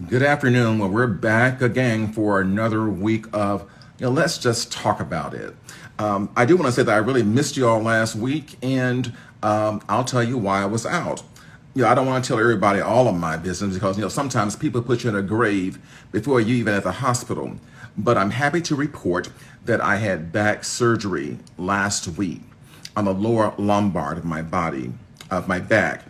Good afternoon. Well, we're back again for another week of, let's just talk about it. I do want to say that I really missed you all last week, and I'll tell you why I was out. I don't want to tell everybody all of my business because, sometimes people put you in a grave before you even at the hospital. But I'm happy to report that I had back surgery last week on the lower lumbar of my body, of my back.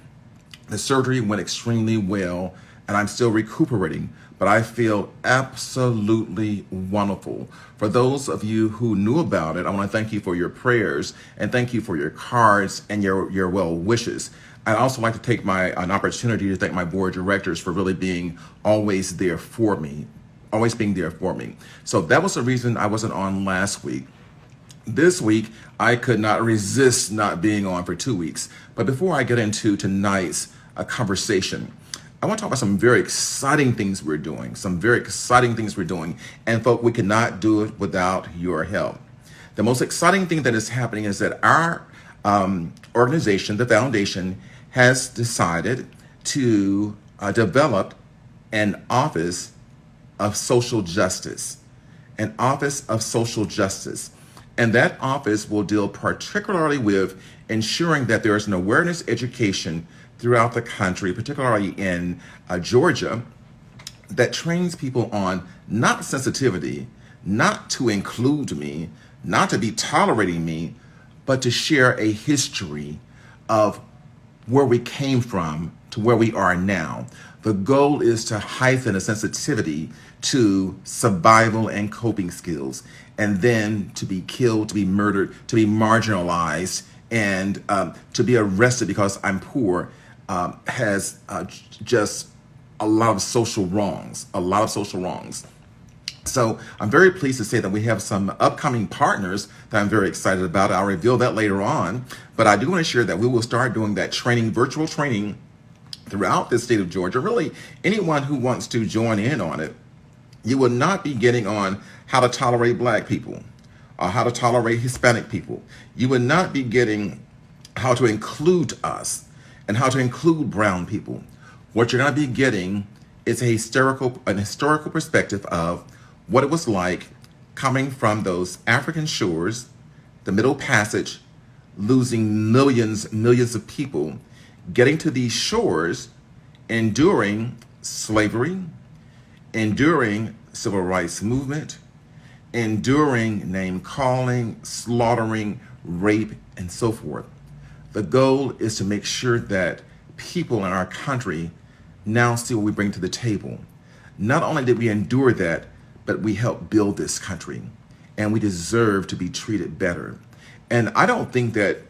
The surgery went extremely well, and I'm still recuperating, but I feel absolutely wonderful. For those of you who knew about it, I want to thank you for your prayers and thank you for your cards and your well wishes. I'd also like to take an opportunity to thank my board of directors for really being always there for me, always being there for me. So that was the reason I wasn't on last week. This week, I could not resist not being on for 2 weeks. But before I get into tonight's conversation, I want to talk about some very exciting things we're doing, And folks, we cannot do it without your help. The most exciting thing that is happening is that our organization, the foundation, has decided to develop an office of social justice, an office of social justice. And that office will deal particularly with ensuring that there is an awareness education throughout the country, particularly in Georgia, that trains people on not sensitivity, not to include me, not to be tolerating me, but to share a history of where we came from to where we are now. The goal is to heighten a sensitivity to survival and coping skills, and then to be killed, to be murdered, to be marginalized, and to be arrested because I'm poor has just a lot of social wrongs, So I'm very pleased to say that we have some upcoming partners that I'm very excited about. I'll reveal that later on, but I do want to share that we will start doing that training, virtual training throughout the state of Georgia. Really, anyone who wants to join in on it. You will not be getting on how to tolerate Black people or how to tolerate Hispanic people. You will not be getting how to include us and how to include brown people. What you're going to be getting is an historical perspective of what it was like coming from those African shores, the Middle Passage, losing millions of people, getting to these shores, enduring slavery, enduring civil rights movement, enduring name calling, slaughtering, rape, and so forth. The goal is to make sure that people in our country now see what we bring to the table. Not only did we endure that, but we helped build this country, and we deserve to be treated better. And I don't think that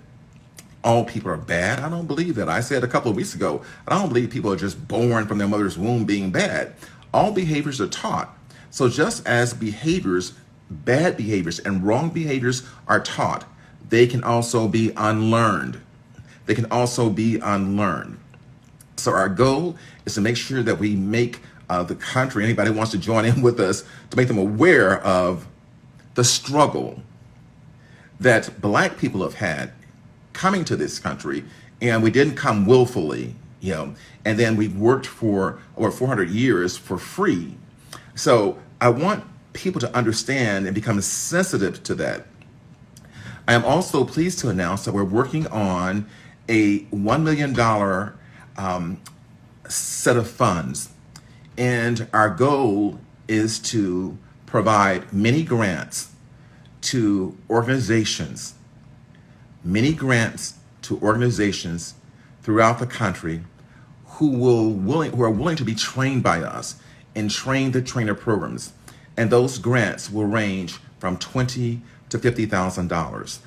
all people are bad. I don't believe that. I said a couple of weeks ago, I don't believe people are just born from their mother's womb being bad. All behaviors are taught. So just as bad behaviors and wrong behaviors are taught, they can also be unlearned. So our goal is to make sure that we make the country, anybody who wants to join in with us, to make them aware of the struggle that Black people have had coming to this country, and we didn't come willfully, and then we worked for over 400 years for free. So I want people to understand and become sensitive to that. I am also pleased to announce that we're working on a $1 million set of funds, and our goal is to provide many grants to organizations throughout the country who are willing to be trained by us and train the trainer programs. And those grants will range from $20,000 to $50,000.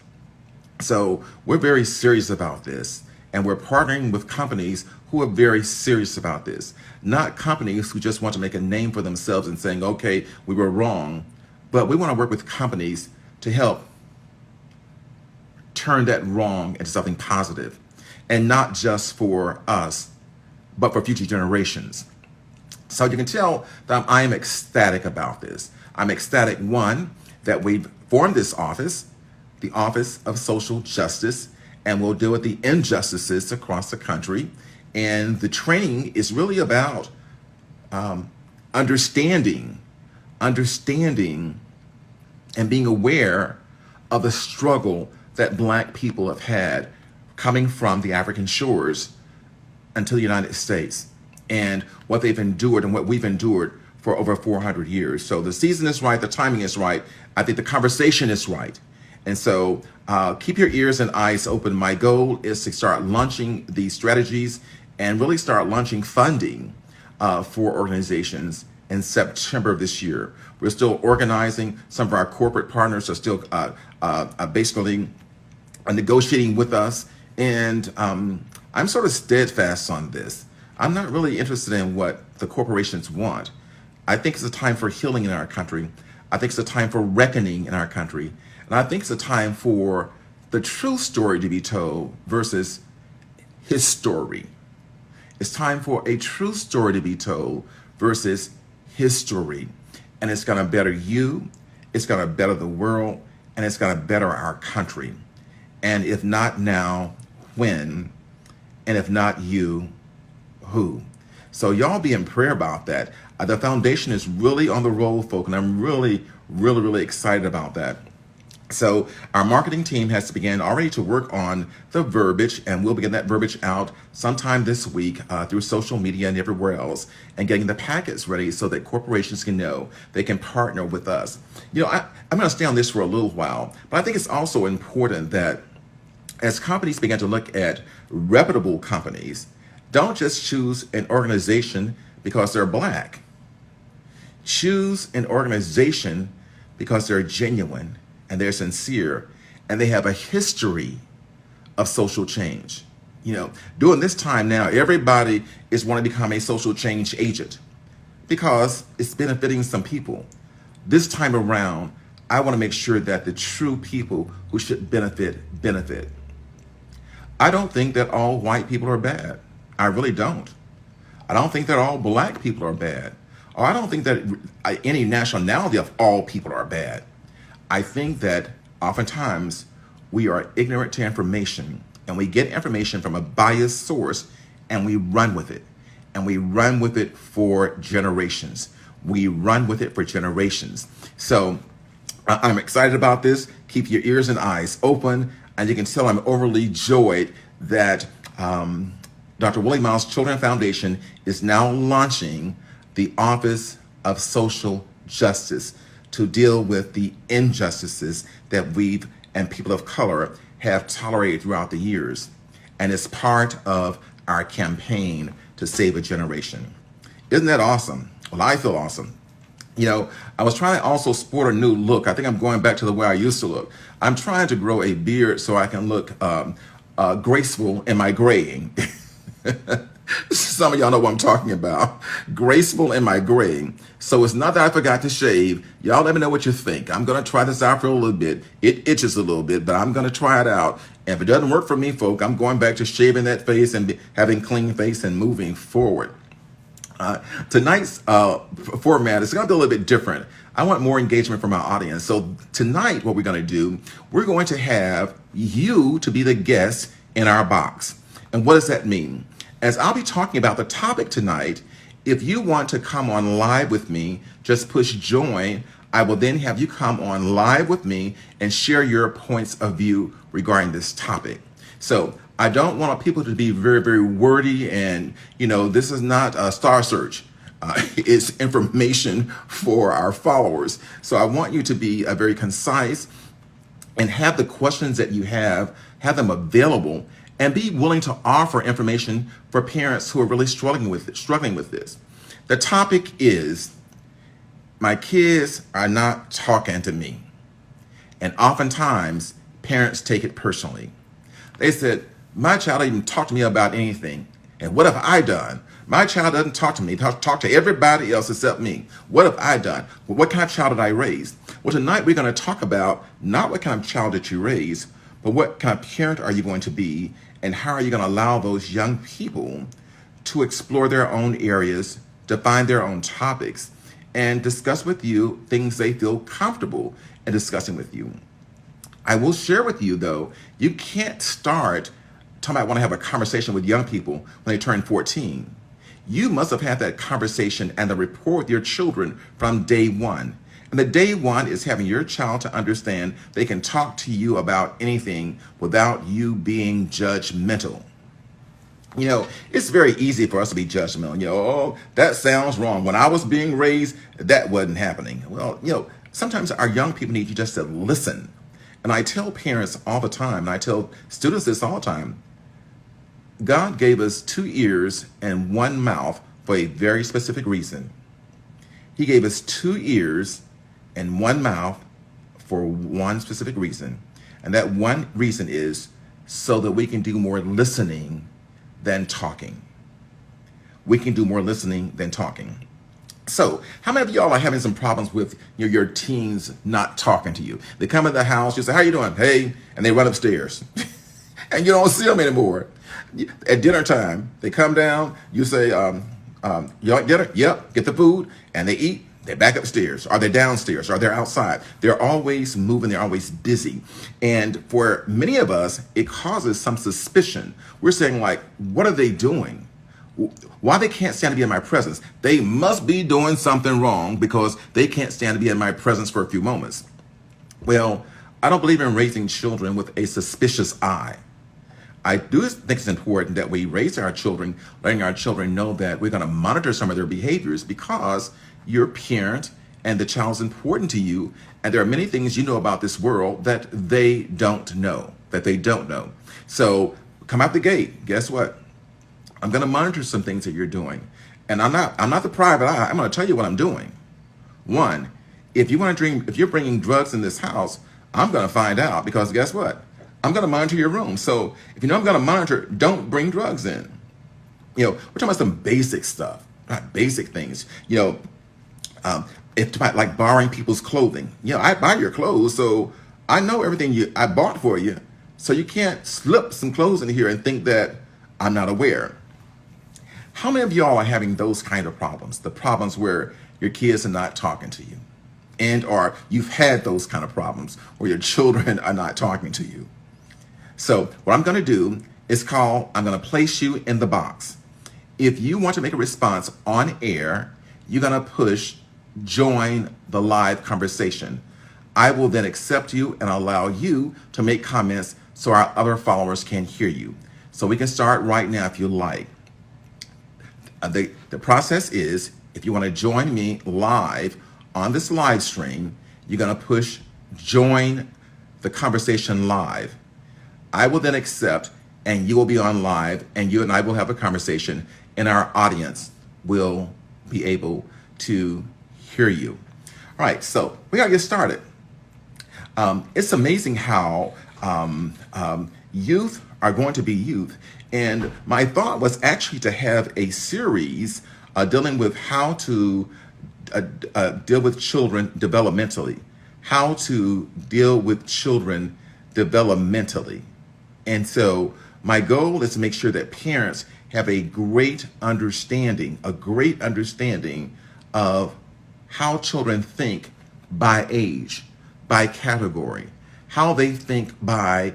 So we're very serious about this, and we're partnering with companies who are very serious about this. Not companies who just want to make a name for themselves and saying, okay, we were wrong, but we want to work with companies to help turn that wrong into something positive, and not just for us, but for future generations. So you can tell that I am ecstatic about this. I'm ecstatic, one, that we've formed this office, the Office of Social Justice, and we'll deal with the injustices across the country. And the training is really about understanding, understanding, and being aware of the struggle that Black people have had coming from the African shores until the United States, and what they've endured and what we've endured for over 400 years. So the season is right, the timing is right. I think the conversation is right. And so keep your ears and eyes open. My goal is to start launching these strategies and really start launching funding for organizations in September of this year. We're still organizing. Some of our corporate partners are still basically negotiating with us. And I'm sort of steadfast on this. I'm not really interested in what the corporations want. I think it's a time for healing in our country. I think it's a time for reckoning in our country. And I think it's a time for the true story to be told versus his story. It's time for a true story to be told versus his story. And it's going to better you, it's going to better the world, and it's going to better our country. And if not now, when? And if not you, who? So y'all be in prayer about that. The foundation is really on the roll, folk, and I'm really, really, really excited about that. So our marketing team has begun already to work on the verbiage, and we'll begin that verbiage out sometime this week through social media and everywhere else, and getting the packets ready so that corporations can know they can partner with us. You know, I'm going to stay on this for a little while, but I think it's also important that as companies begin to look at reputable companies, don't just choose an organization because they're Black. Choose an organization because they're genuine and they're sincere and they have a history of social change. You know, during this time now, everybody is wanting to become a social change agent because it's benefiting some people. This time around, I want to make sure that the true people who should benefit. I don't think that all white people are bad. I really don't. I don't think that all Black people are bad. Or I don't think that any nationality of all people are bad. I think that oftentimes we are ignorant to information, and we get information from a biased source and we run with it. And we run with it for generations. We run with it for generations. So I'm excited about this. Keep your ears and eyes open. And you can tell I'm overly joyed that Dr. Willie Miles Children's Foundation is now launching the Office of Social Justice to deal with the injustices that we and people of color have tolerated throughout the years. And it's part of our campaign to save a generation. Isn't that awesome? Well, I feel awesome. You know, I was trying to also sport a new look. I think I'm going back to the way I used to look. I'm trying to grow a beard so I can look graceful in my graying. Some of y'all know what I'm talking about. Graceful in my graying. So it's not that I forgot to shave. Y'all let me know what you think. I'm going to try this out for a little bit. It itches a little bit, but I'm going to try it out. And if it doesn't work for me, folk, I'm going back to shaving that face and having clean face and moving forward. Tonight's format is going to be a little bit different. I want more engagement from our audience. So tonight, what we're going to do, we're going to have you to be the guest in our box. And what does that mean? As I'll be talking about the topic tonight, if you want to come on live with me, just push join. I will then have you come on live with me and share your points of view regarding this topic. So I don't want people to be very, very wordy, and, you know, this is not a star search. It's information for our followers. So I want you to be very concise and have the questions that you have them available, and be willing to offer information for parents who are really struggling with this. The topic is, my kids are not talking to me. And oftentimes, parents take it personally. They said, my child didn't even talk to me about anything. And what have I done? My child doesn't talk to me. Talk to everybody else except me. What have I done? Well, what kind of child did I raise? Well, tonight we're going to talk about not what kind of child did you raise, but what kind of parent are you going to be, and how are you going to allow those young people to explore their own areas, define their own topics, and discuss with you things they feel comfortable in discussing with you. I will share with you, though, you can't start talking about want to have a conversation with young people when they turn 14. you must have had that conversation and the rapport with your children from day one. And the day one is having your child to understand they can talk to you about anything without you being judgmental. It's very easy for us to be judgmental. Oh, that sounds wrong. When I was being raised, that wasn't happening. Well, sometimes our young people need you just to listen. And I tell parents all the time, and I tell students this all the time, God gave us 2 ears and 1 mouth for a very specific reason. He gave us 2 ears and 1 mouth for one specific reason. And that one reason is so that we can do more listening than talking. We can do more listening than talking. So, how many of y'all are having some problems with your teens not talking to you? They come in the house, you say, "How you doing?" "Hey," and they run upstairs. And you don't see them anymore. At dinner time, they come down, you say, "You like dinner?" "Yep," get the food, and they eat. They're back upstairs, or they're downstairs, or they're outside. They're always moving, they're always busy. And for many of us, it causes some suspicion. We're saying, like, what are they doing? Why they can't stand to be in my presence? They must be doing something wrong because they can't stand to be in my presence for a few moments. Well, I don't believe in raising children with a suspicious eye. I do think it's important that we raise our children, letting our children know that we're going to monitor some of their behaviors because you're a parent and the child's important to you. And there are many things you know about this world that they don't know, So come out the gate. Guess what? I'm going to monitor some things that you're doing. And I'm not the private eye. I'm going to tell you what I'm doing. One, if you're bringing drugs in this house, I'm going to find out because guess what? I'm going to monitor your room. So if you know I'm going to monitor, don't bring drugs in. We're talking about some basic stuff, not basic things. If like borrowing people's clothing. I buy your clothes, so I know everything I bought for you. So you can't slip some clothes in here and think that I'm not aware. How many of y'all are having those kind of problems? The problems where your kids are not talking to you, or you've had those kind of problems where your children are not talking to you. So what I'm going to do is I'm going to place you in the box. If you want to make a response on air, you're going to push join the live conversation. I will then accept you and allow you to make comments so our other followers can hear you. So we can start right now if you like. The process is, if you want to join me live on this live stream, you're going to push join the conversation live. I will then accept, and you will be on live, and you and I will have a conversation, and our audience will be able to hear you. All right, so we gotta get started. It's amazing how youth are going to be youth. And my thought was actually to have a series dealing with how to deal with children developmentally. How to deal with children developmentally. And so my goal is to make sure that parents have a great understanding of how children think by age, by category, how they think by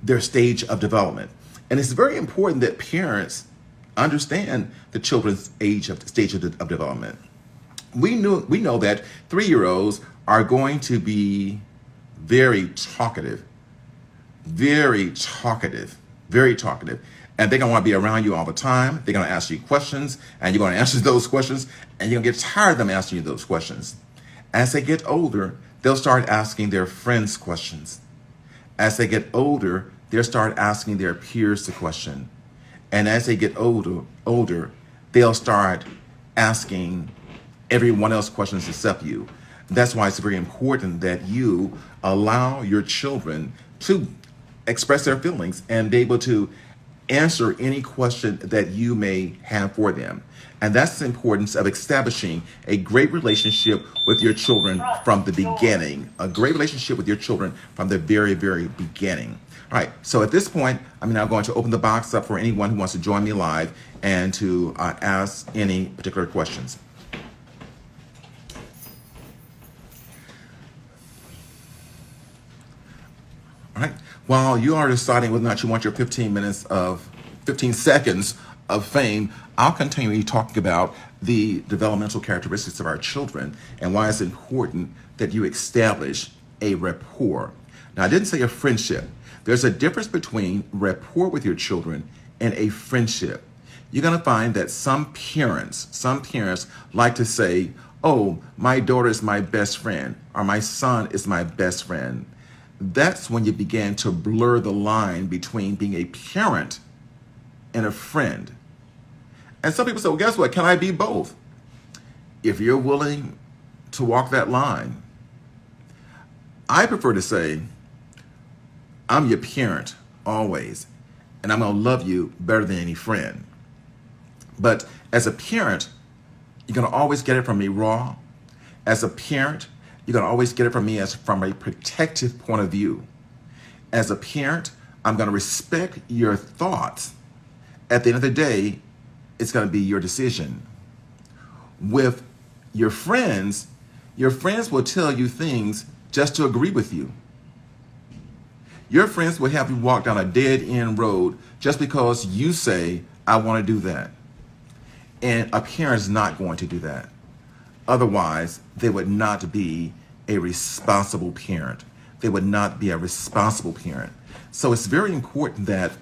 their stage of development. And it's very important that parents understand the children's stage of development. We know that 3-year-olds are going to be very talkative, and they're going to want to be around you all the time. They're going to ask you questions, and you're going to answer those questions, and you're going to get tired of them asking you those questions. As they get older, they'll start asking their friends questions. As they get older, they'll start asking their peers the question. And as they get older, they'll start asking everyone else questions except you. That's why it's very important that you allow your children to express their feelings and be able to answer any question that you may have for them. And that's the importance of establishing a great relationship with your children from the beginning, a great relationship with your children from the very, very beginning. All right, so at this point, I'm now going to open the box up for anyone who wants to join me live and to ask any particular questions. All right, while you are deciding whether or not you want your 15 minutes of 15 seconds of fame, I'll continue talking about the developmental characteristics of our children and why it's important that you establish a rapport. Now, I didn't say a friendship. There's a difference between rapport with your children and a friendship. You're going to find that some parents like to say, oh, my daughter is my best friend, or my son is my best friend. That's when you begin to blur the line between being a parent and a friend. And some people say, well, guess what? Can I be both? If you're willing to walk that line, I prefer to say, I'm your parent always, and I'm going to love you better than any friend. But as a parent, you're going to always get it from me raw. As a parent, you're going to always get it from me as from a protective point of view. As a parent, I'm going to respect your thoughts. At the end of the day, it's going to be your decision. With your friends will tell you things just to agree with you. Your friends will have you walk down a dead-end road just because you say, I want to do that. And a parent is not going to do that. Otherwise, they would not be a responsible parent. They would not be a responsible parent. So it's very important that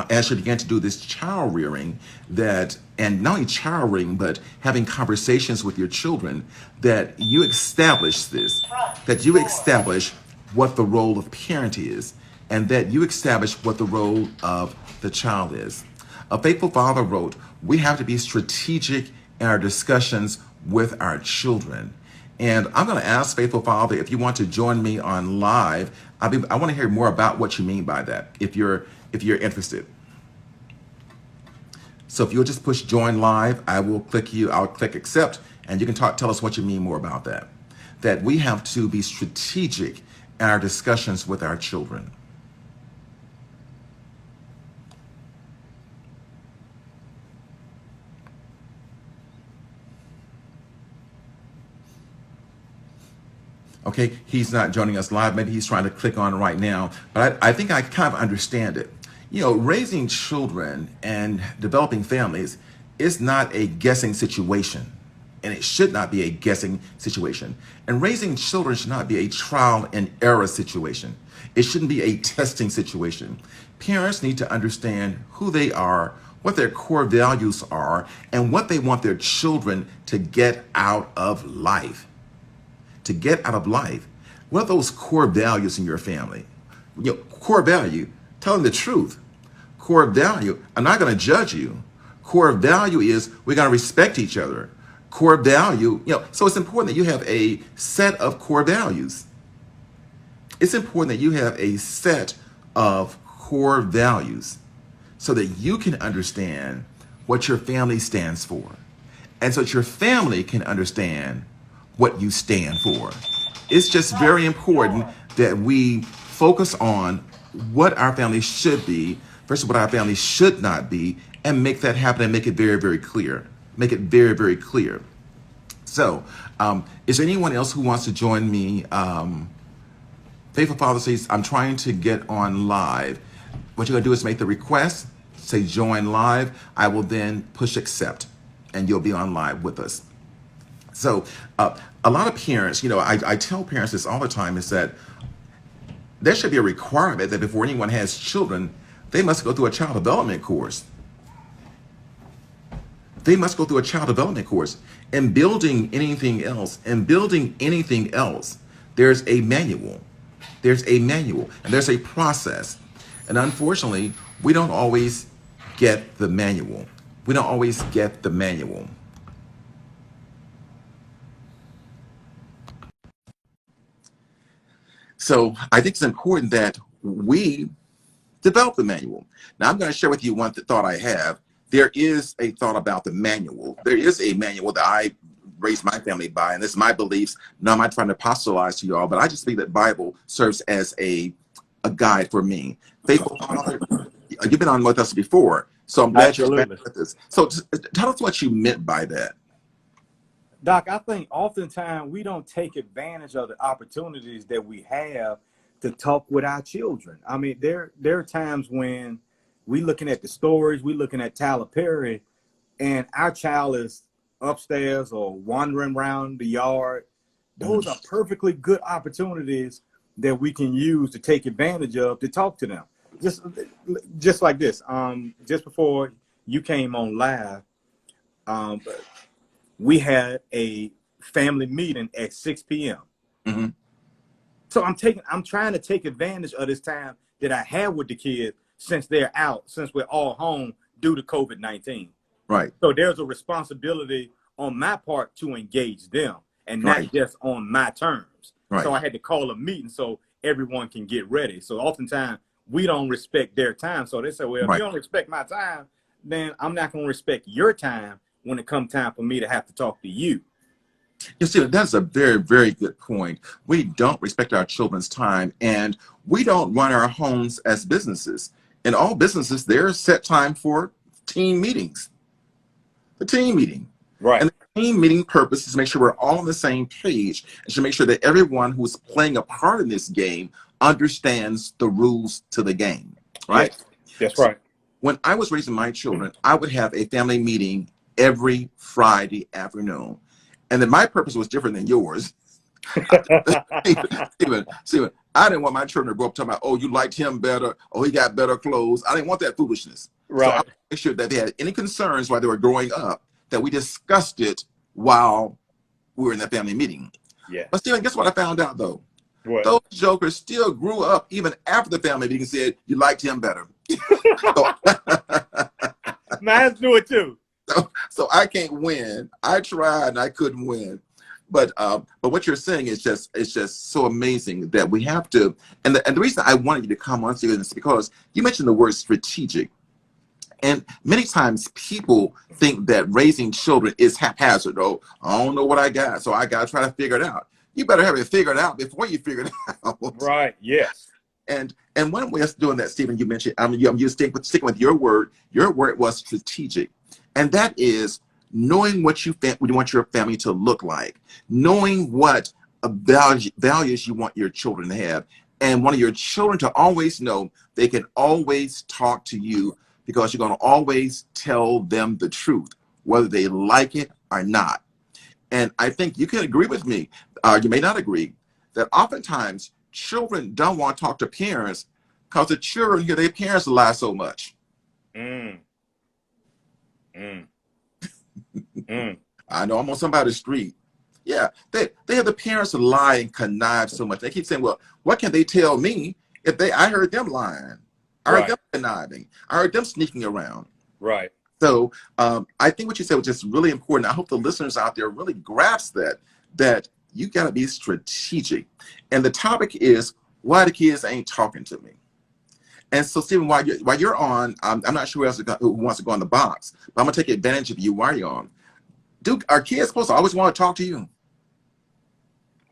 as you begin to do this child rearing, and not only child rearing, but having conversations with your children, that you establish what the role of parent is, and that you establish what the role of the child is. A faithful father wrote, we have to be strategic in our discussions with our children. And I'm going to ask Faithful Father if you want to join me on live. I want to hear more about what you mean by that, if you're interested. So if you'll just push join live, I'll click accept, and you can tell us what you mean more about that. That we have to be strategic in our discussions with our children. Okay, he's not joining us live. Maybe he's trying to click on right now. But I think I kind of understand it. You know, raising children and developing families is not a guessing situation. And it should not be a guessing situation. And raising children should not be a trial and error situation. It shouldn't be a testing situation. Parents need to understand who they are, what their core values are, and what they want their children to get out of life. To get out of life. What are those core values in your family? You know, core value, tell them the truth. Core value, I'm not going to judge you. Core value is we're going to respect each other. Core value, so it's important that you have a set of core values. It's important that you have a set of core values so that you can understand what your family stands for. And so that your family can understand what you stand for. It's just very important that we focus on what our family should be versus what our family should not be, and make that happen and make it very, very clear. Make it very, very clear. So, is there anyone else who wants to join me? Faithful Father says, I'm trying to get on live. What you're going to do is make the request, say join live. I will then push accept, and you'll be on live with us. So a lot of parents, I tell parents this all the time, is that there should be a requirement that before anyone has children, they must go through a child development course. They must go through a child development course. And building anything else, there's a manual. There's a manual, and there's a process. And unfortunately, we don't always get the manual. We don't always get the manual. So I think it's important that we develop the manual. Now I'm going to share with you one thought I have. There is a thought about the manual. There is a manual that I raised my family by, and this is my beliefs. Now I'm not trying to apostolize to you all, but I just think that Bible serves as a guide for me. Faithful Father, you've been on with us before, so I'm glad you're back with us. So tell us what you meant by that. Doc, I think oftentimes we don't take advantage of the opportunities that we have to talk with our children. I mean, there are times when we looking at the stories, we looking at Tyler Perry, and our child is upstairs or wandering around the yard. Those are perfectly good opportunities that we can use to take advantage of to talk to them. Just like this. Just before you came on live, we had a family meeting at 6 p.m. Mm-hmm. So I'm trying to take advantage of this time that I have with the kids since they're out, since we're all home due to COVID-19. Right. So there's a responsibility on my part to engage them and not just on my terms. Right. So I had to call a meeting so everyone can get ready. So oftentimes we don't respect their time. So they say, well, if you don't respect my time, then I'm not going to respect your time when it comes time for me to have to talk to you. You see, that's a very, very good point. We don't respect our children's time, and we don't run our homes as businesses. In all businesses, there's set time for team meetings. The team meeting. Right. And the team meeting purpose is to make sure we're all on the same page and to make sure that everyone who's playing a part in this game understands the rules to the game. Right? Yes, that's right. When I was raising my children, I would have a family meeting every Friday afternoon. And then my purpose was different than yours. Steven, I didn't want my children to grow up talking about, oh, you liked him better, oh, he got better clothes. I didn't want that foolishness. Right. So I made sure that they had any concerns while they were growing up, that we discussed it while we were in that family meeting. Yeah. But Steven, guess what I found out, though? What? Those jokers still grew up even after the family meeting and said, you liked him better. Mine do it too. So I can't win. I tried and I couldn't win. But what you're saying is just so amazing that we have to. And the reason I wanted you to come on to this is because you mentioned the word strategic. And many times people think that raising children is haphazard. Oh, I don't know what I got, so I got to try to figure it out. You better have it figured out before you figure it out. Right. Yes. And one way of doing that, Stephen, you mentioned, you're sticking with your word. Your word was strategic. And that is knowing what you want your family to look like, knowing what values you want your children to have, and want your children to always know they can always talk to you because you're going to always tell them the truth, whether they like it or not. And I think you can agree with me, you may not agree, that oftentimes children don't want to talk to parents because the children hear their parents lie so much. I know I'm on somebody's street. Yeah, they have the parents lie and connive so much. They keep saying, well, what can they tell me if I heard them lying? I heard them conniving. I heard them sneaking around. Right. So I think what you said was just really important. I hope the listeners out there really grasp that you got to be strategic. And the topic is why the kids ain't talking to me. And so, Stephen, while you're on, I'm not sure who wants to go in the box, but I'm going to take advantage of you while you're on. Are kids supposed to always want to talk to you?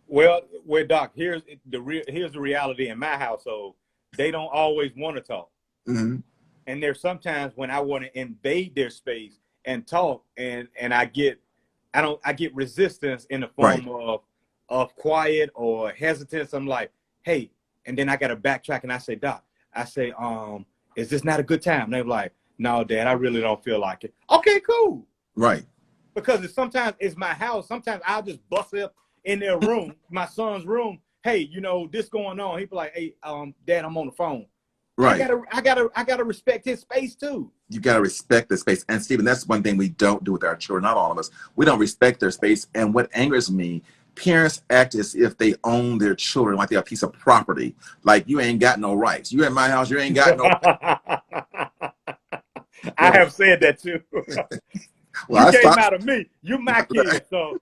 Well, Doc, here's the reality in my household. They don't always want to talk. Mm-hmm. And there's sometimes when I want to invade their space and talk, and I get resistance in the form of quiet or hesitance. I'm like, hey, and then I got to backtrack and I say, Doc, is this not a good time? And they're like, no, Dad, I really don't feel like it. Okay, cool. Right. Because sometimes it's my house. Sometimes I'll just bust up in their room, my son's room. Hey, this going on. He'd be like, hey, Dad, I'm on the phone. Right. I gotta respect his space too. You gotta respect the space. And Stephen, that's one thing we don't do with our children, not all of us. We don't respect their space. And what angers me, parents act as if they own their children like they're a piece of property. Like, you ain't got no rights. You in my house, you ain't got no rights. I have said that too. Well, you came out of me. You my kid. So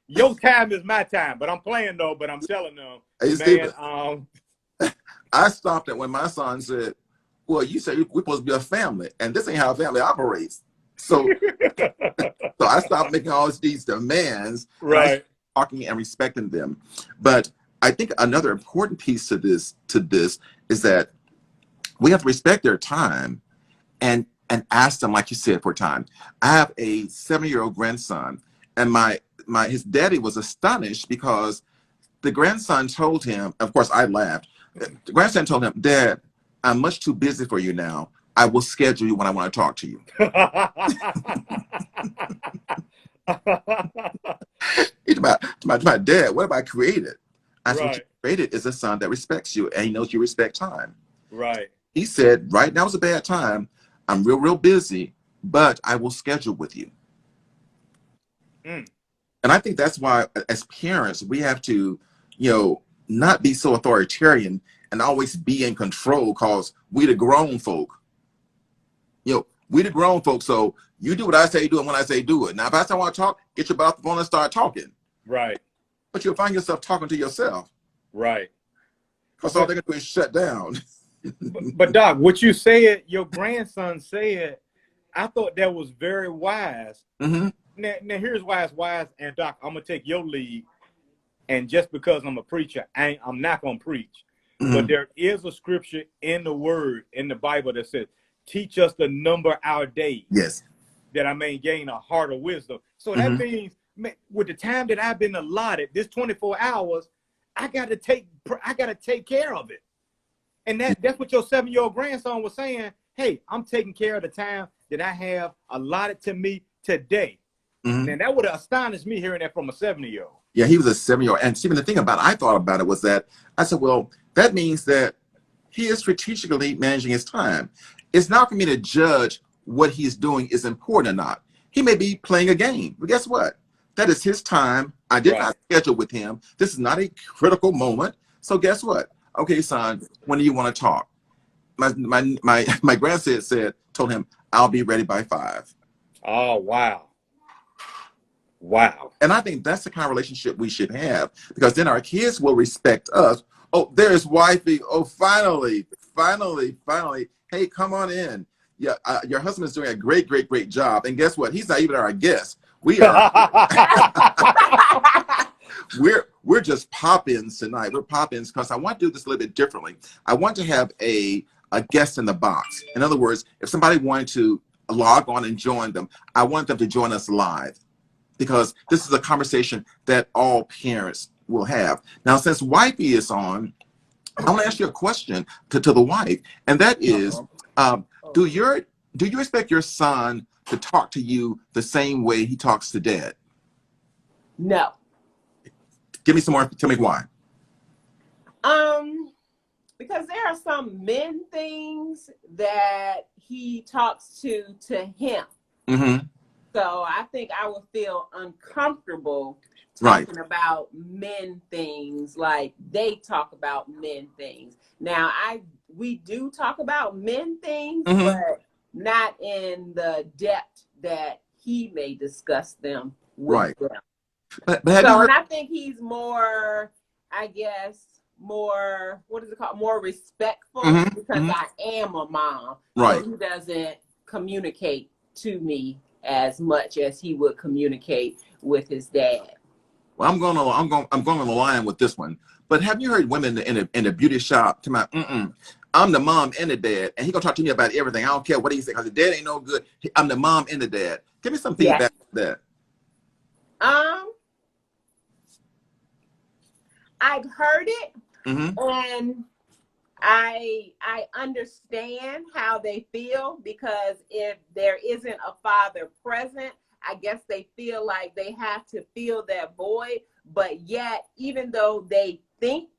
your time is my time. But I'm playing though, but I'm telling them, hey, man, I stopped it when my son said, well, you said we're supposed to be a family, and this ain't how a family operates. So so I stopped making all these demands, right? Talking and respecting them. But I think another important piece to this is that we have to respect their time and ask them, like you said, for time. I have a 7-year-old grandson, and his daddy was astonished because the grandson told him, of course I laughed, the grandson told him, Dad, I'm much too busy for you now. I will schedule you when I want to talk to you. He's my dad. What have I created? I said, what you Right. created is a son that respects you, and he knows you respect time. Right. He said, right now is a bad time. I'm real busy, but I will schedule with you. Mm. And I think that's why, as parents, we have to, not be so authoritarian and always be in control, because we the grown folk. We the grown folks, so you do what I say do and when I say do it. Now, if I say I want to talk, get your butt off the phone and start talking. Right. But you'll find yourself talking to yourself. Right. Because all they're going to do is shut down. But Doc, what you said, your grandson said, I thought that was very wise. Mm-hmm. Now here's why it's wise. And Doc, I'm going to take your lead. And just because I'm a preacher, I'm not going to preach. Mm-hmm. But there is a scripture in the word, in the Bible, that says, teach us to number our days. Yes. That I may gain a heart of wisdom. So that Mm-hmm. means, with the time that I've been allotted, this 24 hours, I got to take care of it. And that's what your 7-year-old grandson was saying. Hey, I'm taking care of the time that I have allotted to me today. Mm-hmm. And that would have astonished me hearing that from a 70-year-old. Yeah, he was a 7-year-old. And Stephen, the thing I thought about it was that I said, well, that means that he is strategically managing his time. It's not for me to judge what he's doing is important or not. He may be playing a game, but guess what? That is his time. I did not schedule with him. This is not a critical moment. So guess what? Okay, son, when do you want to talk? My grandson told him, I'll be ready by 5. Oh, wow. Wow. And I think that's the kind of relationship we should have, because then our kids will respect us. Oh, there's wifey. Oh, finally. Hey, come on in. Yeah, your husband is doing a great job. And guess what? He's not even our guest. We are. we're just pop-ins tonight. We're pop-ins because I want to do this a little bit differently. I want to have a guest in the box. In other words, if somebody wanted to log on and join them, I want them to join us live, because this is a conversation that all parents will have. Now, since wifey is on, I want to ask you a question to the wife, and that is, do you expect your son to talk to you the same way he talks to dad? No. Give me some more. Tell me why. Because there are some men things that he talks to him. Mm-hmm. So I think I would feel uncomfortable talking about men things like they talk about men things. Now we do talk about men things, mm-hmm. but not in the depth that he may discuss them with them. But have you heard... And I think he's more, I guess, more, what is it called? More respectful, mm-hmm. because mm-hmm. I am a mom. Right. So he doesn't communicate to me as much as he would communicate with his dad. Well, I'm going on the line with this one. But have you heard women in a beauty shop come out? I'm the mom and the dad, and he gonna talk to me about everything. I don't care what he said, because the dad ain't no good. I'm the mom and the dad. Give me some feedback on that. I've heard it, mm-hmm. and I understand how they feel, because if there isn't a father present, I guess they feel like they have to fill that void. But yet, even though they think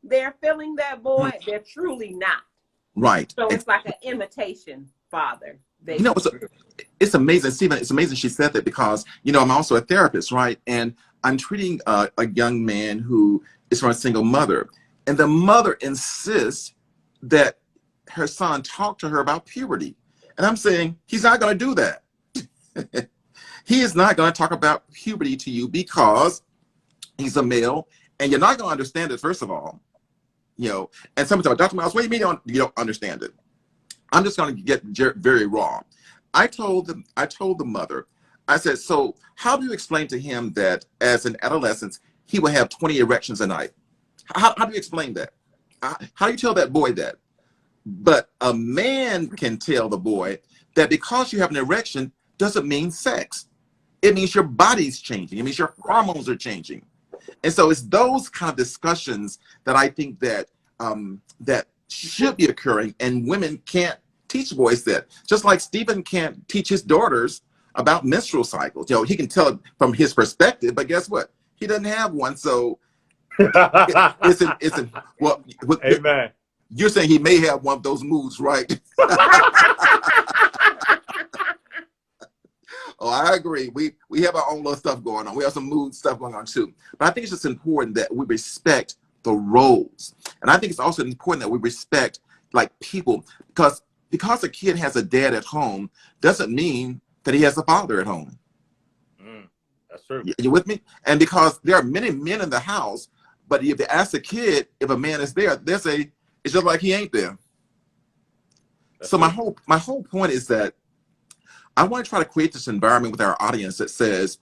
they're filling that void, mm-hmm. they're truly not. Right. So it's like an imitation father. It's amazing, Stephen. It's amazing she said that, because I'm also a therapist, right? And I'm treating a young man who is from a single mother, and the mother insists that her son talk to her about puberty, and I'm saying he's not going to do that. He is not going to talk about puberty to you, because he's a male, and you're not going to understand it, first of all. And someone said, Dr. Miles, what do you mean you don't understand it? I'm just going to get very raw. I told the mother, I said, so how do you explain to him that as an adolescent, he will have 20 erections a night? How do you explain that? How do you tell that boy that? But a man can tell the boy that because you have an erection doesn't mean sex. It means your body's changing. It means your hormones are changing. And so it's those kind of discussions that I think that that should be occurring, and women can't teach boys that. Just like Stephen can't teach his daughters about menstrual cycles. You know, he can tell it from his perspective, but guess what? He doesn't have one. So it's well, Amen. you're saying he may have one of those moods, right? Oh, I agree. We have our own little stuff going on. We have some mood stuff going on too. But I think it's just important that we respect the roles. And I think it's also important that we respect like people because a kid has a dad at home doesn't mean that he has a father at home. That's true. You with me? And because there are many men in the house, but if you ask a kid if a man is there, they say it's just like he ain't there. That's so true. my whole point is that I want to try to create this environment with our audience that says,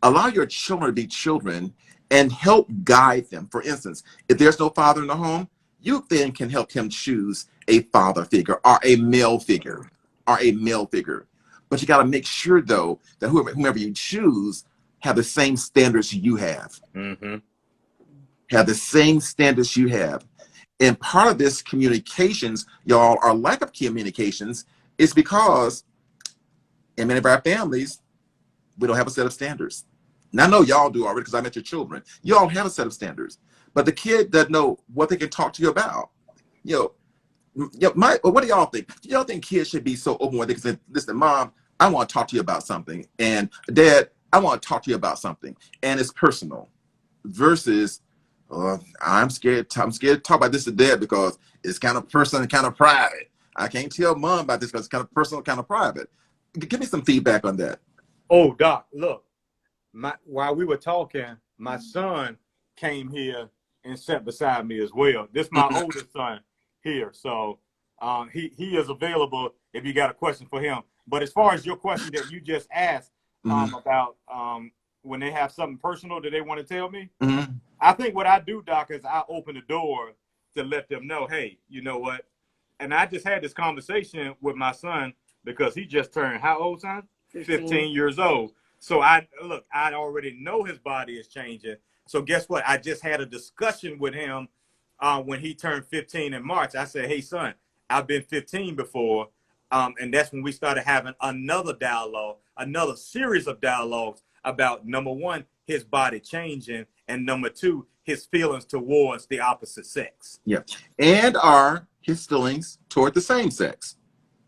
allow your children to be children and help guide them. For instance, if there's no father in the home, you then can help him choose a father figure or a male figure But you got to make sure, though, that whomever you choose have the same standards you have. Mm-hmm. Have the same standards you have. And part of this communications, y'all, our lack of communications is because in many of our families, we don't have a set of standards. And I know y'all do already because I met your children. You all have a set of standards. But the kid doesn't know what they can talk to you about. What do y'all think? Do y'all think kids should be so open when they can say, listen, Mom, I want to talk to you about something. And Dad, I want to talk to you about something. And it's personal versus, I'm scared to talk about this to Dad because it's kind of personal and kind of private. I can't tell Mom about this because it's kind of personal, kind of private. Give me some feedback on that. Oh, Doc, look, while we were talking, my son came here and sat beside me as well. This is my oldest son here. So he is available if you got a question for him. But as far as your question that you just asked about when they have something personal that they want to tell me, I think what I do, Doc, is I open the door to let them know, hey, you know what? And I just had this conversation with my son because he just turned, how old, son? 15 years old. So I already know his body is changing. So guess what? I just had a discussion with him when he turned 15 in March. I said, hey, son, I've been 15 before. And that's when we started having another dialogue, another series of dialogues about, number one, his body changing, and number two, his feelings towards the opposite sex. Yeah. And his feelings toward the same sex.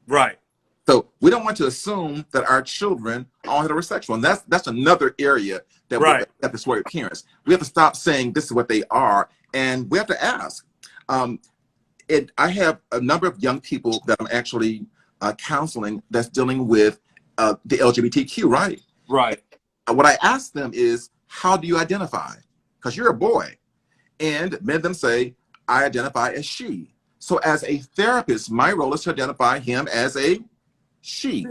Right. So we don't want to assume that our children are heterosexual. And that's another area that we have to work with parents. We have to stop saying this is what they are. And we have to ask. I have a number of young people that I'm actually counseling that's dealing with the LGBTQ, right? Right. What I ask them is, how do you identify? Because you're a boy. And many of them say, I identify as she. So as a therapist, my role is to identify him as a she.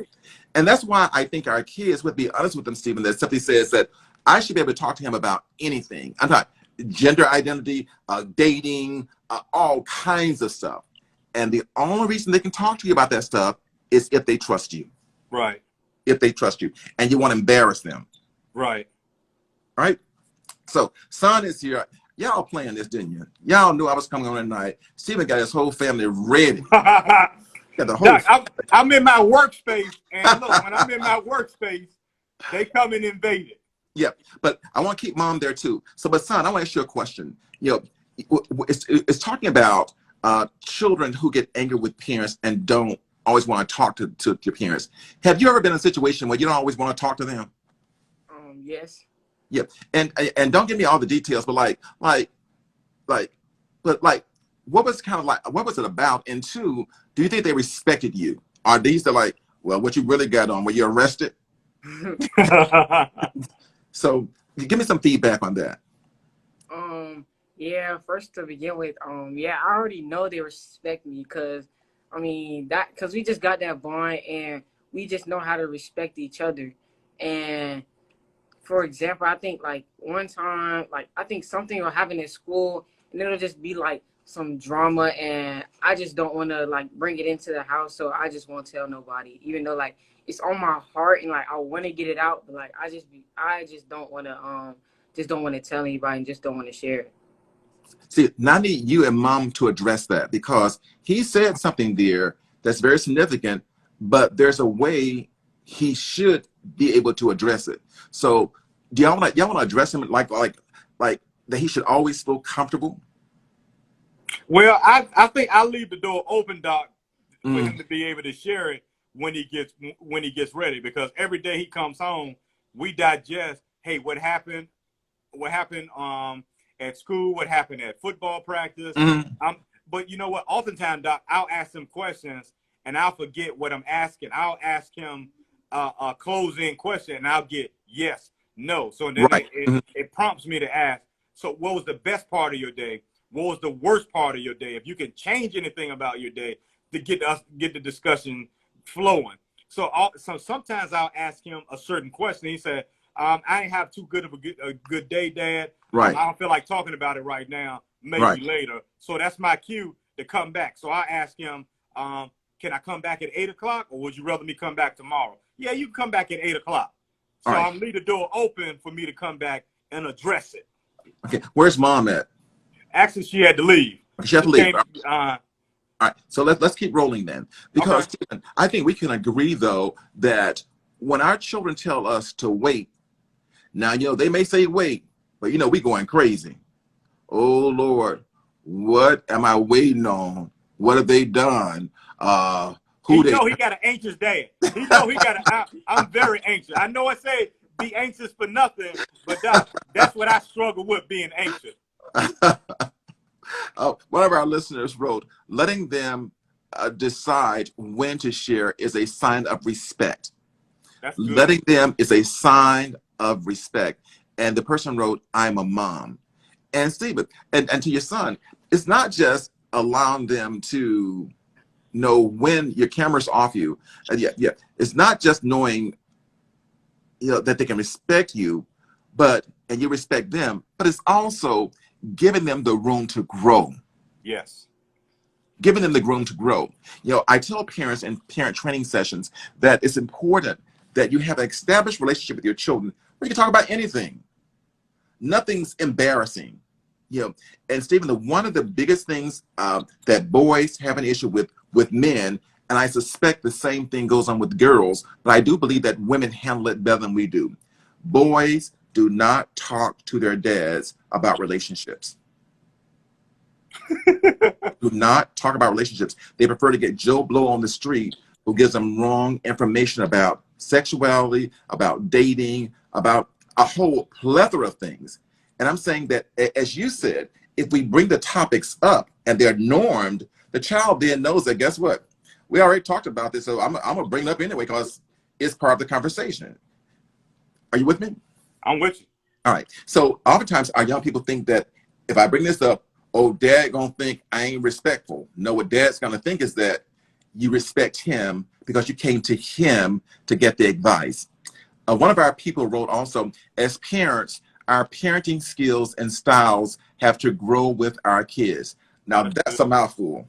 And that's why I think our kids would be honest with them, Stephen, that simply says that I should be able to talk to him about anything. I'm talking gender identity, dating, all kinds of stuff. And the only reason they can talk to you about that stuff is if they trust you. Right. If they trust you. And you want to embarrass them. Right. Right? So, son is here. Y'all playing this, didn't you? Y'all knew I was coming on tonight. Stephen got his whole family ready. Got the whole Doc, I'm in my workspace, and look, when I'm in my workspace, they come and invade it. Yeah, but I want to keep Mom there too. So, but son, I want to ask you a question. It's talking about children who get angry with parents and don't always want to talk to your parents. Have you ever been in a situation where you don't always want to talk to them? Yes. Yeah, and don't give me all the details, but what was what was it about? And two, do you think they respected you? Are these the well, what you really got on? Were you arrested? So give me some feedback on that. Yeah, first to begin with, yeah, I already know they respect me because because we just got that bond and we just know how to respect each other. And for example, I think one time, I think something will happen at school and it'll just be some drama, and I just don't want to bring it into the house, so I just won't tell nobody, even though it's on my heart and I want to get it out, but I just don't want to tell anybody and just don't want to share it. See, now I need you and Mom to address that, because he said something there that's very significant, but there's a way he should be able to address it. So do y'all want to address him like that he should always feel comfortable? Well, I think I leave the door open, Doc, for Mm. him to be able to share it when he gets ready. Because every day he comes home, we digest. Hey, what happened? What happened at school? What happened at football practice? Mm. But you know what? Oftentimes, Doc, I'll ask him questions and I'll forget what I'm asking. I'll ask him a closing question and I'll get yes, no. So then Right. it prompts me to ask. So, what was the best part of your day? What was the worst part of your day? If you can change anything about your day to get the discussion flowing. So sometimes I'll ask him a certain question. He said, I ain't have too good of a good day, Dad. Right. I don't feel like talking about it right now. Maybe Right. later. So that's my cue to come back. So I ask him, can I come back at 8 o'clock or would you rather me come back tomorrow? Yeah, you can come back at 8 o'clock. So Right. I'll leave the door open for me to come back and address it. Okay. Where's mom at? Actually, she had to leave. She had to leave. All right. So let's keep rolling then, because okay. Stephen, I think we can agree though that when our children tell us to wait, now they may say wait, but we going crazy. Oh Lord, what am I waiting on? What have they done? He got an anxious dad. He know he got I'm very anxious. I know I say be anxious for nothing, but that's what I struggle with, being anxious. One of our listeners wrote, letting them decide when to share is a sign of respect. That's good. Letting them is a sign of respect. And the person wrote, I'm a mom. And Stephen, and to your son, it's not just allowing them to know when your camera's off you. Yeah. It's not just knowing that they can respect you, and you respect them, but it's also giving them the room to grow. Yes. Giving them the room to grow. I tell parents in parent training sessions that it's important that you have an established relationship with your children where you can talk about anything. Nothing's embarrassing. And Stephen, one of the biggest things that boys have an issue with men, and I suspect the same thing goes on with girls, but I do believe that women handle it better than we do. Boys do not talk to their dads about relationships. Do not talk about relationships. They prefer to get Joe Blow on the street who gives them wrong information about sexuality, about dating, about a whole plethora of things. And I'm saying that, as you said, if we bring the topics up and they're normed, the child then knows that, guess what? We already talked about this, so I'm going to bring it up anyway because it's part of the conversation. Are you with me? I'm with you. All right. So oftentimes our young people think that if I bring this up, oh, dad going to think I ain't respectful. No, what dad's going to think is that you respect him because you came to him to get the advice. One of our people wrote also, as parents, our parenting skills and styles have to grow with our kids. Now, that's a mouthful.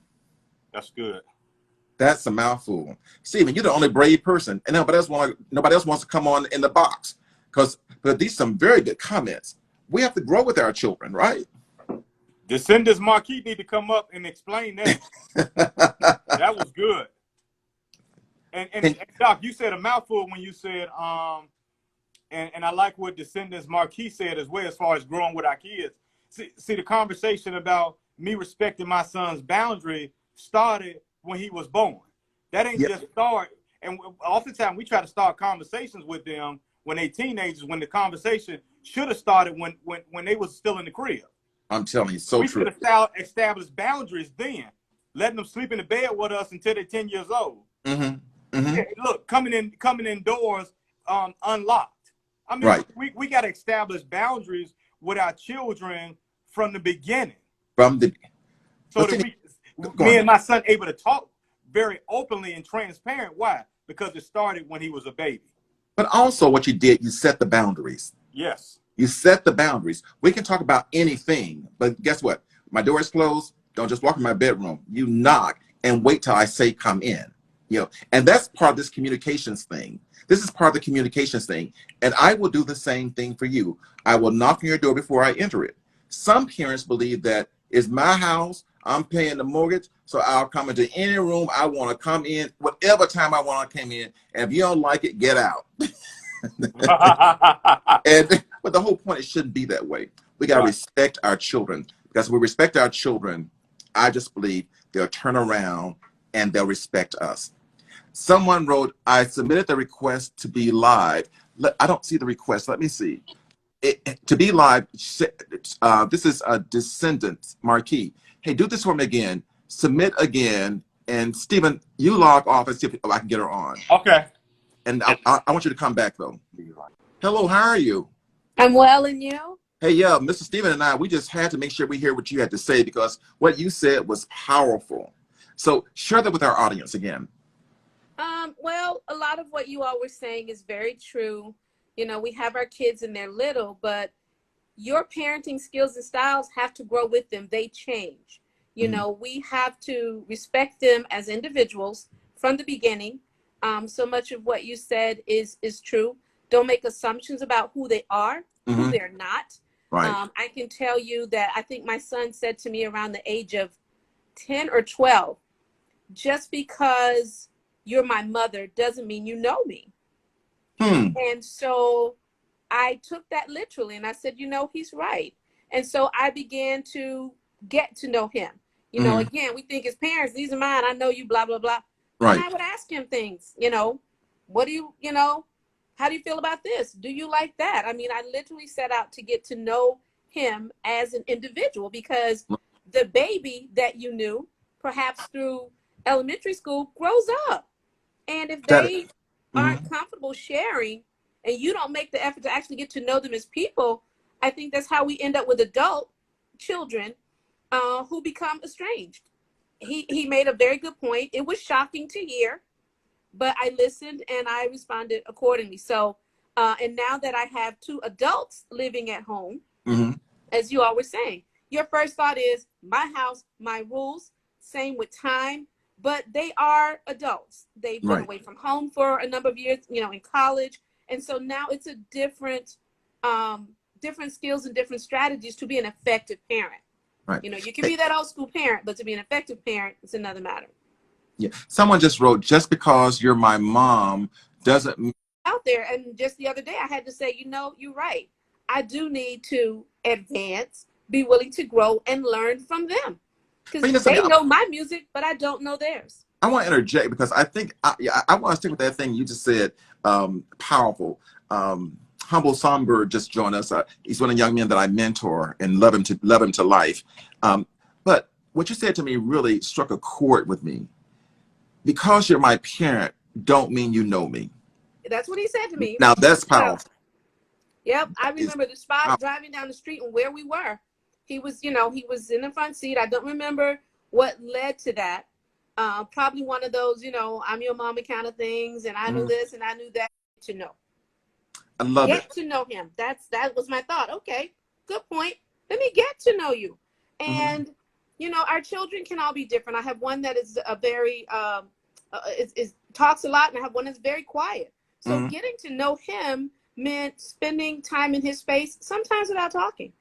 That's good. That's a mouthful. Stephen, you're the only brave person, and nobody else wants to come on in the box because these are some very good comments. We have to grow with our children, right? Descendants Marquis need to come up and explain that. That was good. And Doc, you said a mouthful when you said, and I like what Descendants Marquis said as well, as far as growing with our kids. See, the conversation about me respecting my son's boundary started when he was born. That ain't just start. And oftentimes we try to start conversations with them when they teenagers, when the conversation should have started when they was still in the crib. I'm telling you, so true. We should have established boundaries then, letting them sleep in the bed with us until they're 10 years old. Mm-hmm. Mm-hmm. Yeah, look, coming indoors unlocked. I mean, right. we got to establish boundaries with our children from the beginning. So that me and my son able to talk very openly and transparent. Why? Because it started when he was a baby. But also what you did, you set the boundaries. Yes. You set the boundaries. We can talk about anything, but guess what? My door is closed. Don't just walk in my bedroom. You knock and wait till I say come in. And that's part of this communications thing. This is part of the communications thing. And I will do the same thing for you. I will knock on your door before I enter it. Some parents believe that it's my house. I'm paying the mortgage, so I'll come into any room I want to come in, whatever time I want to come in. And if you don't like it, get out. But the whole point, it shouldn't be that way. We got to Right. respect our children, because when we respect our children, I just believe they'll turn around and they'll respect us. Someone wrote, I submitted the request to be live. I don't see the request. Let me see. To be live, this is a Descendants Marquis. Hey, do this for me again. Submit again. And Stephen, you log off and see if I can get her on. Okay. And I want you to come back, though. Hello, how are you? I'm well, and you? Hey, yeah, Mr. Stephen and I, we just had to make sure we hear what you had to say, because what you said was powerful. So share that with our audience again. Well, a lot of what you all were saying is very true. You know, we have our kids and they're little, but your parenting skills and styles have to grow with them. They change. You know, we have to respect them as individuals from the beginning. So much of what you said is true. Don't make assumptions about who they are, who they're not. Right. I can tell you that I think my son said to me around the age of 10 or 12, just because you're my mother doesn't mean you know me. And so I took that literally, and I said, you know, he's right. And so I began to get to know him. You know, again, we think as parents, these are mine, I know you, blah, blah, blah. Right. And I would ask him things, you know, what do you, you know, how do you feel about this? Do you like that? I mean, I literally set out to get to know him as an individual, because the baby that you knew, perhaps through elementary school, grows up. And if they aren't comfortable sharing, and you don't make the effort to actually get to know them as people, I think that's how we end up with adult children who become estranged. He made a very good point. It was shocking to hear, but I listened and I responded accordingly. So, and now that I have two adults living at home, as you all were saying, your first thought is my house, my rules, same with time, but they are adults. They've been away from home for a number of years, you know, in college. And so now it's a different, different skills and different strategies to be an effective parent. Right. You know, you can be that old school parent, but to be an effective parent, it's another matter. Yeah. Someone just wrote, just because you're my mom doesn't mean out there. And just the other day, I had to say, you know, you're right. I do need to advance, be willing to grow and learn from them, because they know my music, but I don't know theirs. I want to interject, because I think I want to stick with that thing you just said. Powerful. Humble Songbird just joined us. He's one of the young men that I mentor and love him to life. But what you said to me really struck a chord with me. Because you're my parent, don't mean you know me. That's what he said to me. Now that's powerful. Yep, I remember the spot, driving down the street and where we were. He was, you know, he was in the front seat. I don't remember what led to that. Probably one of those, you know, I'm your mama kind of things, and I knew this and I knew that. To know. I love it. Get to know him. That was my thought. Okay, good point. Let me get to know you. And you know, our children can all be different. I have one that is a very talks a lot, and I have one that's very quiet. So getting to know him meant spending time in his space, sometimes without talking,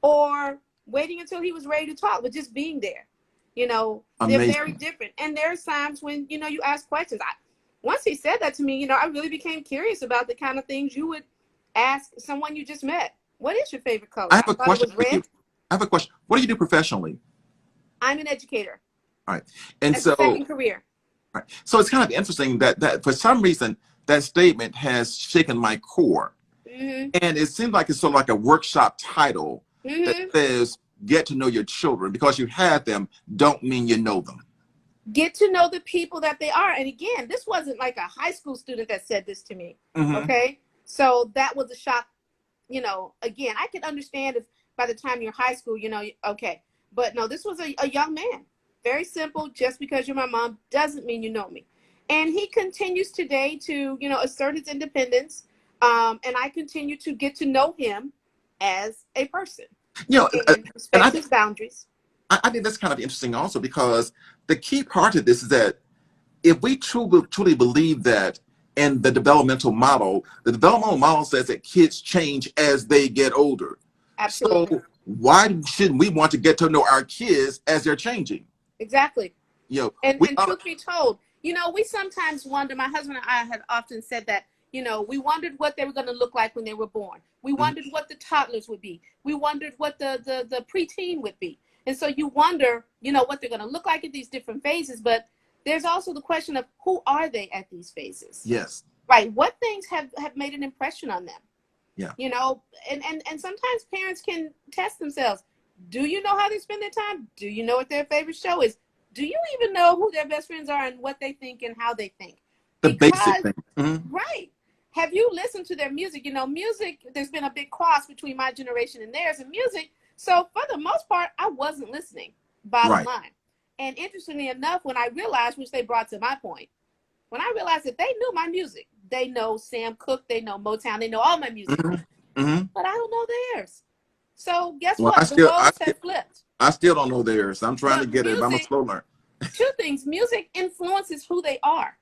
or waiting until he was ready to talk, but just being there. You know, they're very different. And there's times when, you know, you ask questions. Once he said that to me, you know, I really became curious about the kind of things you would ask someone you just met. What is your favorite color? I have a question. I have a question. What do you do professionally? I'm an educator. All right. And That's so, a second career. Right. So it's kind of interesting that for some reason, that statement has shaken my core. And it seems like it's sort of like a workshop title that says, get to know your children. Because you have them, don't mean you know them. Get to know the people that they are. And again, this wasn't like a high school student that said this to me. Okay. So that was a shock. You know, again, I could understand if by the time you're high school, you know, okay. But no, this was a young man. Very simple. Just because you're my mom doesn't mean you know me. And he continues today to, you know, assert his independence. And I continue to get to know him as a person. You know, and respect his boundaries. I think that's kind of interesting also, because the key part of this is that if we truly believe that in the developmental model says that kids change as they get older. Absolutely. So why shouldn't we want to get to know our kids as they're changing? Exactly. You know, And we truth be told, we sometimes wonder, my husband and I had often said that, we wondered what they were going to look like when they were born. We wondered what the toddlers would be. We wondered what the preteen would be. And so you wonder, what they're going to look like at these different phases. But there's also the question of who are they at these phases? yes, Right. What things have made an impression on them? yeah, And sometimes parents can test themselves. Do you know how they spend their time? Do you know what their favorite show is? Do you even know who their best friends are and what they think and how they think? the Because, basic thing. right. Have you listened to their music? Music, there's been a big cross between my generation and theirs in music. So for the most part, I wasn't listening, bottom Right. line. And interestingly enough, when I realized, which they brought to my point, when I realized that they knew my music, they know Sam Cooke, they know Motown, they know all my music, but I don't know theirs. So guess Well, what? The roles have flipped. I still don't know theirs. I'm trying to But get it, but I'm a music, slow learner. two things. Music influences who they are.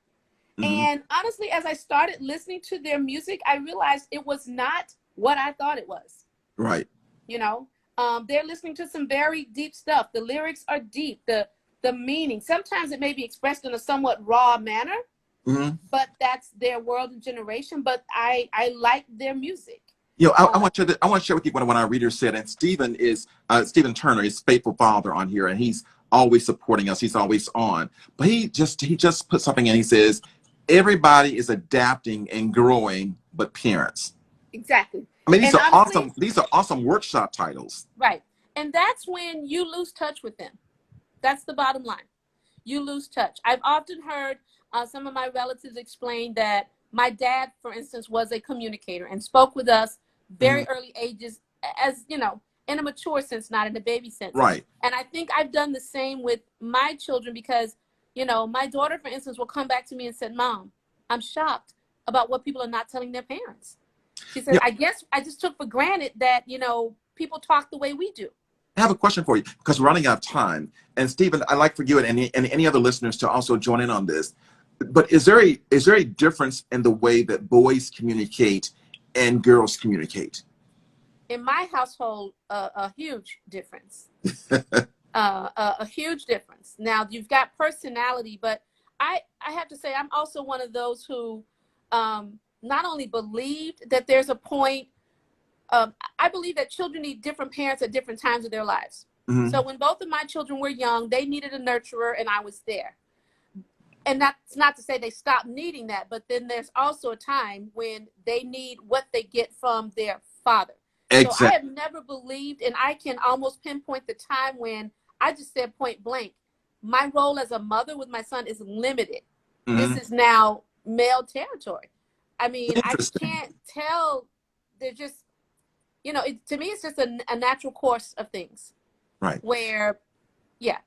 And honestly, as I started listening to their music, I realized it was not what I thought it was. Right. They're listening to some very deep stuff. The lyrics are deep. The meaning. Sometimes it may be expressed in a somewhat raw manner, but that's their world and generation. But I like their music. I want to share with you what one of our readers said. And Stephen Turner is faithful father on here, and he's always supporting us. He's always on. But he just put something in. He says, everybody is adapting and growing, but parents. Exactly. I mean, these And are honestly, awesome. These are awesome workshop titles. right. And that's when you lose touch with them. That's the bottom line. You lose touch. I've often heard some of my relatives explain that my dad, for instance, was a communicator and spoke with us very early ages, as in a mature sense, not in a baby sense. Right. And I think I've done the same with my children because, my daughter, for instance, will come back to me and said, "Mom, I'm shocked about what people are not telling their parents." She said, "I guess I just took for granted that, people talk the way we do." I have a question for you because we're running out of time. And Stephen, I'd like for you and any other listeners to also join in on this. But is there a difference in the way that boys communicate and girls communicate? In my household, a huge difference. A huge difference. Now, you've got personality, but I have to say I'm also one of those who not only believed that there's a point. I believe that children need different parents at different times of their lives. So when both of my children were young, they needed a nurturer, and I was there. And that's not to say they stopped needing that, but then there's also a time when they need what they get from their father. Exactly. So I have never believed, and I can almost pinpoint the time when I just said point blank, my role as a mother with my son is limited. This is now male territory. I mean, I can't tell. They're just, to me, it's just a natural course of things. Right. Where, yeah.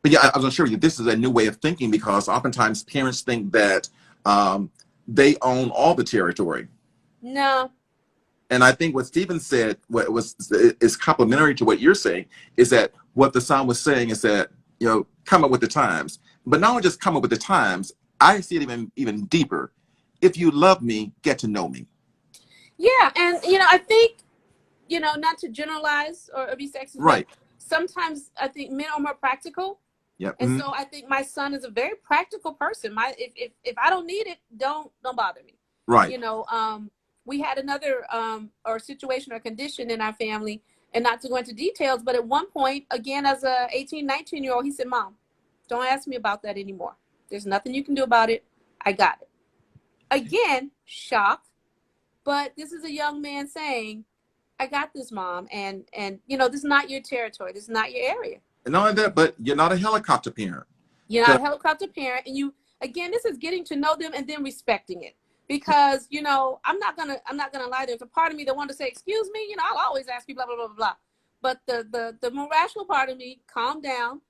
But yeah, I was going to share with you, this is a new way of thinking because oftentimes parents think that they own all the territory. No. And I think what Stephen said is complementary to what you're saying, is that what the son was saying is that, come up with the times. But not only just come up with the times, I see it even deeper. If you love me, get to know me. Yeah. And, I think, not to generalize or be sexist, right. But sometimes I think men are more practical. Yep. And so I think my son is a very practical person. If I don't need it, don't bother me. Right. We had another or situation or condition in our family, and not to go into details, but at one point, again, as a 18, 19-year-old, he said, "Mom, don't ask me about that anymore. There's nothing you can do about it. I got it." Again, shocked, but this is a young man saying, "I got this, Mom, and this is not your territory. This is not your area." And not only that, but you're not a helicopter parent. You're not a helicopter parent, and this is getting to know them and then respecting it. Because, I'm not gonna lie. There's a part of me that wanted to say, "Excuse me," I'll always ask you blah, blah, blah, blah, blah. But the more rational part of me calmed down,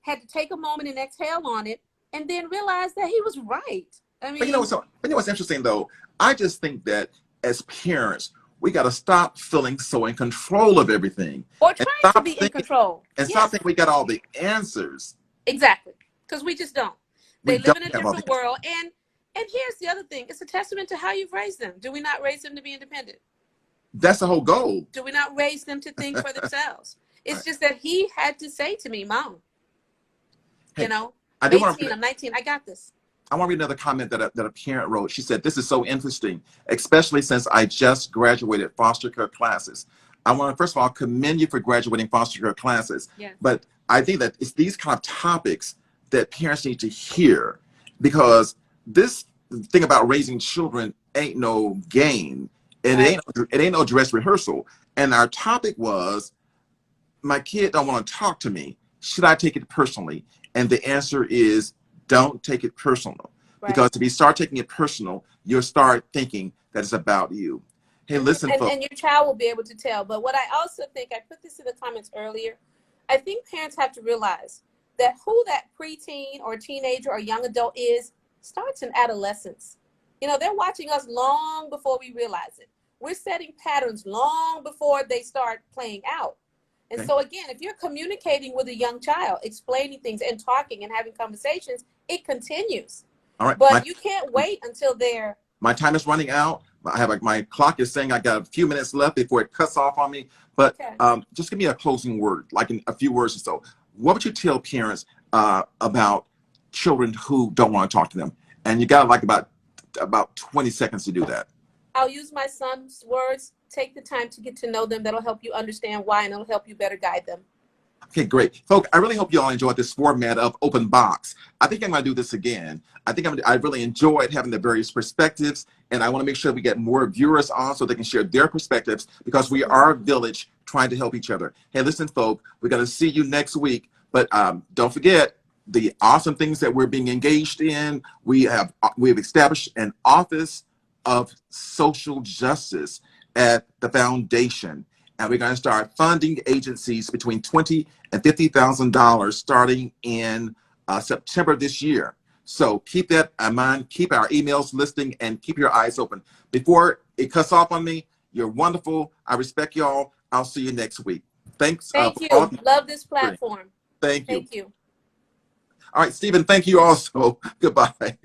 had to take a moment and exhale on it, and then realize that he was right. I mean, but what's interesting though? I just think that as parents, we got to stop feeling so in control of everything. Or trying to be in control. And stop thinking we got all the answers. Exactly. Because we just don't. They live in a different world. And here's the other thing. It's a testament to how you've raised them. Do we not raise them to be independent? That's the whole goal. Do we not raise them to think for themselves? It's Right. just that he had to say to me, Mom, Hey, you know, I I'm do want 18, to. I'm 19, I got this. I want to read another comment that a parent wrote. She said, "This is so interesting, especially since I just graduated foster care classes. I want to first of all commend you for graduating foster care classes, Yes. but I think that it's these kind of topics that parents need to hear, because this thing about raising children ain't no game, and Right. it ain't no dress rehearsal. And our topic was, my kid don't want to talk to me. Should I take it personally? And the answer is, don't take it personal. Right. Because if you start taking it personal, you'll start thinking that it's about you. Hey, listen, folks. And your child will be able to tell. But what I also think, I put this in the comments earlier, I think parents have to realize that who that preteen or teenager or young adult is starts in adolescence. You know, they're watching us long before we realize it. We're setting patterns long before they start playing out. And Okay. so again, if you're communicating with a young child, explaining things and talking and having conversations, it continues. All right. But you can't wait until they're... My time is running out. My clock is saying I got a few minutes left before it cuts off on me. But Okay. Just give me a closing word, like in a few words or so. What would you tell parents about children who don't want to talk to them? And you got like about 20 seconds to do that. I'll use my son's words. Take the time to get to know them. That'll help you understand why, and it'll help you better guide them. Okay, great. Folks, I really hope you all enjoyed this format of Open Box. I think I'm going to do this again. I really enjoyed having the various perspectives, and I want to make sure we get more viewers on so they can share their perspectives, because we are a village trying to help each other. Hey, listen, folks, we're going to see you next week, but don't forget the awesome things that we're being engaged in. We've established an Office of Social Justice at the foundation, and we're going to start funding agencies between $20,000 and $50,000 starting in September this year. So keep that in mind, keep our emails listing, and keep your eyes open. Before it cuts off on me, you're wonderful. I respect y'all. I'll see you next week. Thanks. Thank you. All of you. Love this platform. Thank you. Thank you. All right, Stephen, thank you also. Goodbye.